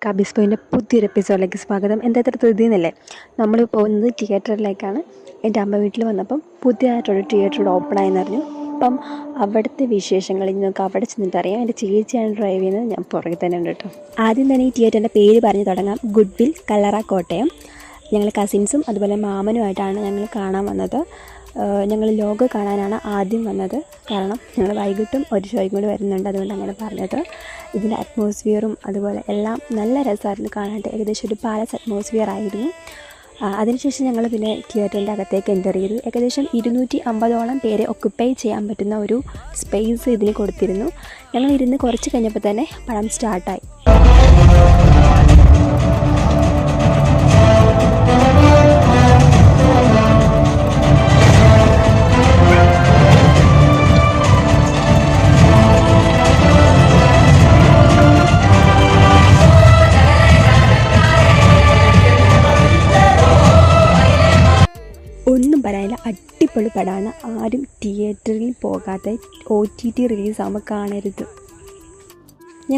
കാബീസ് പോയിൻ്റെ പുതിയൊരു എപ്പിസോഡിലേക്ക് സ്വാഗതം. എന്താ ഇത്ര ധൃതിയെന്നല്ലേ? നമ്മൾ പോകുന്നത് തിയേറ്ററിലേക്കാണ്. എൻ്റെ അമ്മ വീട്ടിൽ വന്നപ്പം പുതിയതായിട്ടൊരു തിയേറ്റർ ഓപ്പൺ ആയെന്ന് അറിഞ്ഞു. അപ്പം അവിടുത്തെ വിശേഷങ്ങൾ നിങ്ങൾക്ക് അവിടെ ചെന്നിട്ട് അറിയാം. എൻ്റെ ചേച്ചിയാണ് ഡ്രൈവ് ചെയ്യുന്നത്, ഞാൻ പുറകെ തന്നെ ഉണ്ട് കേട്ടോ. ആദ്യം തന്നെ ഈ തിയേറ്ററിൻ്റെ പേര് പറഞ്ഞു തുടങ്ങാം. ഗുഡ് വിൽ കല്ലറ കോട്ടയം. ഞങ്ങൾ കസിൻസും അതുപോലെ മാമനുമായിട്ടാണ് ഞങ്ങൾ കാണാൻ വന്നത്. ഞങ്ങൾ ലോഗോ കാണാനാണ് ആദ്യം വന്നത്. കാരണം ഞങ്ങൾ വൈകിട്ടും ഒരു ഷോയും കൂടി വരുന്നുണ്ട്, അതുകൊണ്ട് അങ്ങനെ പറഞ്ഞത്. ഇതിൻ്റെ അറ്റ്മോസ്ഫിയറും അതുപോലെ എല്ലാം നല്ല രസമായിരുന്നു കാണാനായിട്ട്. ഏകദേശം ഒരു പാലസ് അറ്റ്മോസ്ഫിയർ ആയിരുന്നു. അതിനുശേഷം ഞങ്ങൾ പിന്നെ തിയേറ്ററിൻ്റെ അകത്തേക്ക് എൻ്റർ ചെയ്തു. ഏകദേശം 250ഓളം പേരെ ഒക്കുപ്പൈ ചെയ്യാൻ പറ്റുന്ന ഒരു സ്പേസ് ഇതിൽ കൊടുത്തിരുന്നു. ഞങ്ങൾ ഇരുന്ന് കുറച്ച് കഴിഞ്ഞപ്പോൾ തന്നെ പടം സ്റ്റാർട്ടായി. ഒന്നും പറയാനില്ല, അടിപൊളി പടമാണ്. ആരും തിയേറ്ററിൽ പോകാതെ OTT റിലീസാകുമ്പോൾ കാണരുത്.